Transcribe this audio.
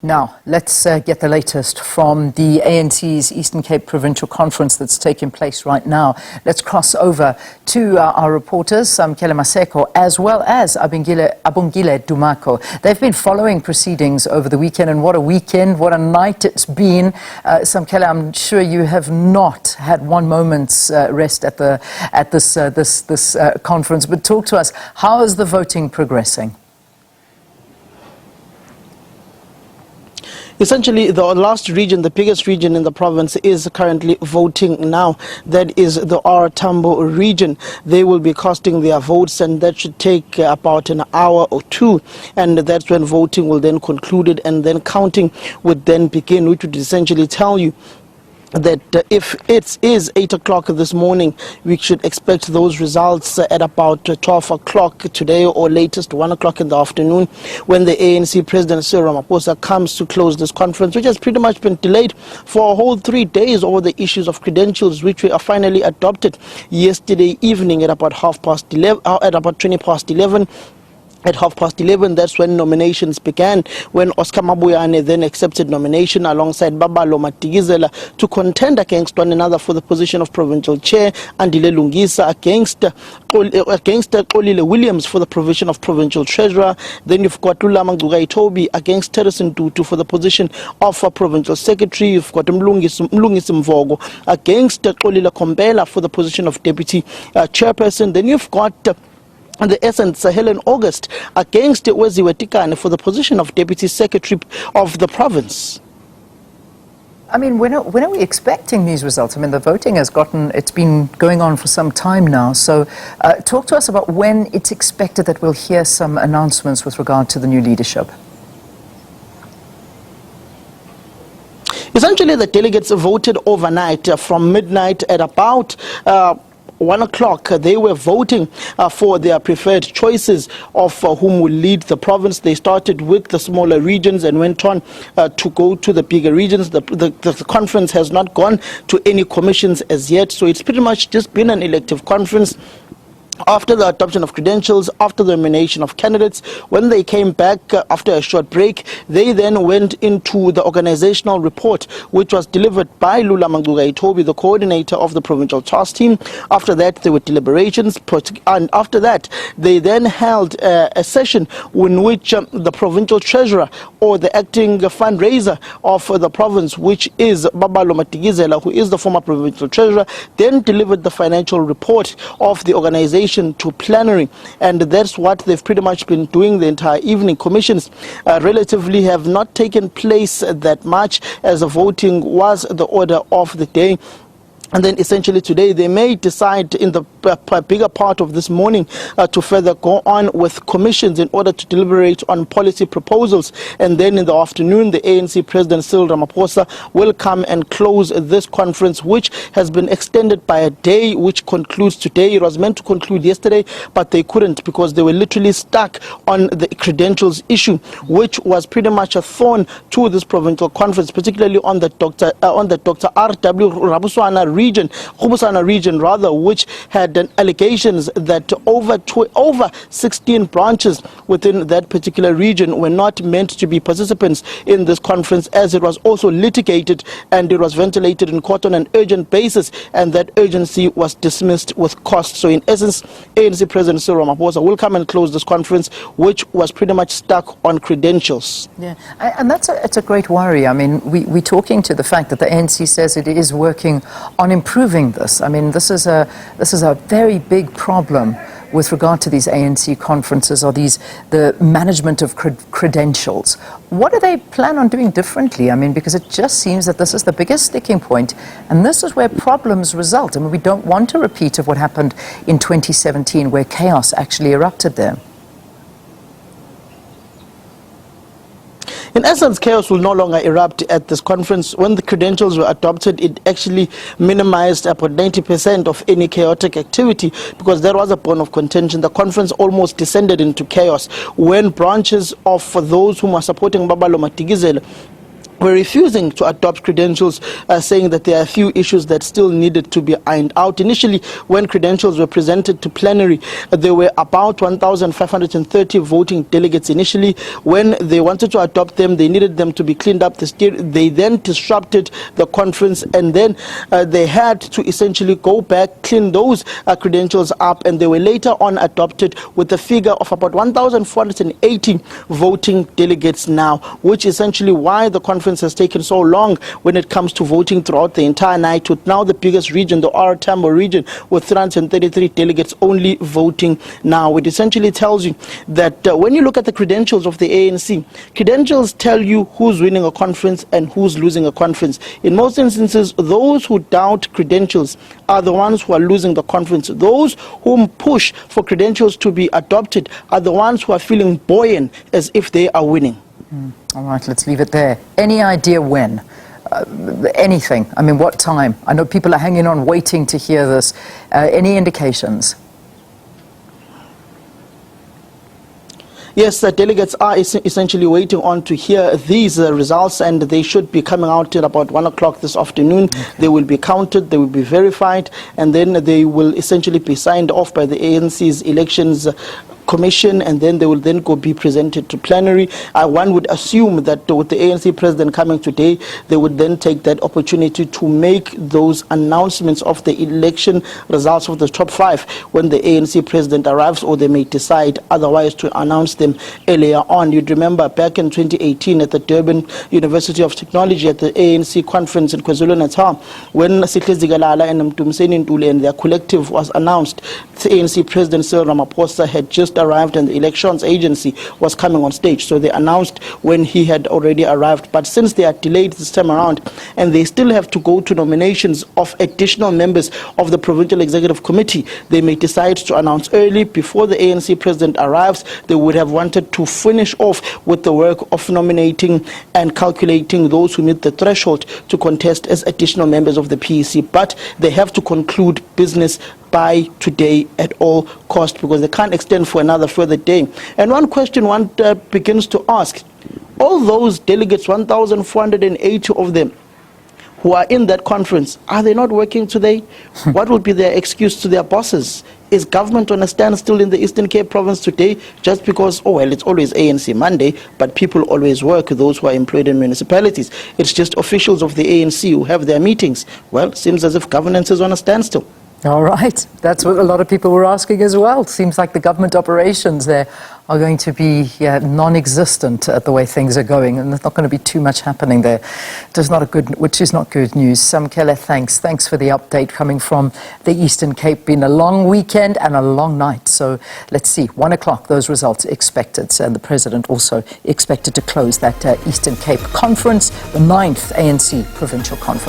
Now, let's get the latest from the ANC's Eastern Cape Provincial Conference that's taking place right now. Let's cross over to our reporters, Samkele Maseko, as well as Abongile Dumako. They've been following proceedings over the weekend, and what a weekend, what a night it's been. Samkele, I'm sure you have not had one moment's rest at this conference, but talk to us. How is the voting progressing? Essentially, the last region, the biggest region in the province, is currently voting now. That is the R Tambo region. They will be casting their votes, and that should take about an hour or two. And that's when voting will then conclude, and then counting would then begin, which would essentially tell you that if it is 8 o'clock this morning, we should expect those results at about 12 o'clock today, or latest 1 o'clock in the afternoon, when the ANC President Cyril Ramaphosa comes to close this conference, which has pretty much been delayed for a whole 3 days over the issues of credentials, which were finally adopted yesterday evening at about 20 past 11. At 11:30, that's when nominations began, when Oscar Mabuyane then accepted nomination alongside Babalo Matigizela to contend against one another for the position of provincial chair, and Andile Lungisa against Xolile Williams for the provision of provincial treasurer. Then you've got Lula Mangcukaitobi against Terrison Tutu for the position of a provincial secretary. You've got Mlungisi Mvogo against Xolile Kombela for the position of deputy chairperson. Then you've got the essence Helen August against Weziwe Tikane for the position of Deputy Secretary of the province. I mean, when are we expecting these results? I mean, the voting it's been going on for some time now. So talk to us about when it's expected that we'll hear some announcements with regard to the new leadership. Essentially, the delegates voted overnight from midnight at about 1 o'clock. They were voting for their preferred choices of whom will lead the province. They started with the smaller regions and went on to go to the bigger regions. The conference has not gone to any commissions as yet, so it's pretty much just been an elective conference. After the adoption of credentials, after the nomination of candidates, when they came back after a short break, they then went into the organizational report, which was delivered by Lula Mangcukaitobi, the coordinator of the provincial task team. After that, there were deliberations, and after that, they then held a session in which the provincial treasurer, or the acting fundraiser of the province, which is Babalo Matigizela, who is the former provincial treasurer, then delivered the financial report of the organization to plenary, and that's what they've pretty much been doing the entire evening. Commissions relatively have not taken place that much, as the voting was the order of the day. And then essentially today they may decide in the bigger part of this morning to further go on with commissions in order to deliberate on policy proposals. And then in the afternoon, the ANC President Cyril Ramaphosa will come and close this conference, which has been extended by a day, which concludes today. It was meant to conclude yesterday, but they couldn't because they were literally stuck on the credentials issue, which was pretty much a thorn to this provincial conference, particularly on the Dr. R.W. Rabuswana region, which had allegations that over 16 branches within that particular region were not meant to be participants in this conference, as it was also litigated and it was ventilated in court on an urgent basis, and that urgency was dismissed with cost. So in essence, ANC President Cyril Ramaphosa will come and close this conference, which was pretty much stuck on credentials. Yeah, and it's a great worry. I mean, we're talking to the fact that the ANC says it is working on improving this. I mean, this is a very big problem with regard to these ANC conferences, or the management of credentials. What do they plan on doing differently? I mean, because it just seems that this is the biggest sticking point, and this is where problems result. I mean, we don't want a repeat of what happened in 2017, where chaos actually erupted there. In essence, chaos will no longer erupt at this conference. When the credentials were adopted, it actually minimized about 90% of any chaotic activity, because there was a bone of contention. The conference almost descended into chaos when branches of those who are supporting Babalo Matigizela were refusing to adopt credentials, saying that there are a few issues that still needed to be ironed out. Initially, when credentials were presented to plenary, there were about 1,530 voting delegates initially. When they wanted to adopt them, they needed them to be cleaned up. They then disrupted the conference, and then they had to essentially go back, clean those credentials up, and they were later on adopted with a figure of about 1,480 voting delegates now, which essentially why the conference has taken so long when it comes to voting throughout the entire night, with now the biggest region, the OR Tambo region, with 333 delegates only voting now. It essentially tells you that when you look at the credentials of the ANC, credentials tell you who's winning a conference and who's losing a conference. In most instances, those who doubt credentials are the ones who are losing the conference. Those whom push for credentials to be adopted are the ones who are feeling buoyant as if they are winning. All right, let's leave it there. Any idea when? Anything? I mean, what time? I know people are hanging on, waiting to hear this. Any indications? Yes, the delegates are essentially waiting on to hear these results, and they should be coming out at about 1 o'clock this afternoon. Okay. They will be counted, they will be verified, and then they will essentially be signed off by the ANC's elections commission, and then they will then go be presented to plenary. One would assume that with the ANC president coming today, they would then take that opportunity to make those announcements of the election results of the top 5 when the ANC president arrives, or they may decide otherwise to announce them earlier on. You'd remember back in 2018 at the Durban University of Technology at the ANC conference in KwaZulu-Natal, when Sihle Zikalala and Mtumseni Ntuli and their collective was announced, the ANC president Cyril Ramaphosa had just arrived and the elections agency was coming on stage. So they announced when he had already arrived. But since they are delayed this time around and they still have to go to nominations of additional members of the Provincial Executive Committee, they may decide to announce early before the ANC president arrives. They would have wanted to finish off with the work of nominating and calculating those who meet the threshold to contest as additional members of the PEC. But they have to conclude business by today at all cost, because they can't extend for another further day. And one question one begins to ask, all those delegates, 1,480 of them who are in that conference, are they not working today? What would be their excuse to their bosses? Is government on a standstill in the Eastern Cape province today just because, oh well, it's always ANC Monday, but people always work, those who are employed in municipalities? It's just officials of the ANC who have their meetings. Well, seems as if governance is on a standstill. All right. That's what a lot of people were asking as well. Seems like the government operations there are going to be non-existent at the way things are going, and there's not going to be too much happening there, which is not good news. Samkele, thanks for the update coming from the Eastern Cape. Been a long weekend and a long night, so let's see. 1 o'clock, those results expected, and the president also expected to close that Eastern Cape conference, the 9th ANC provincial conference.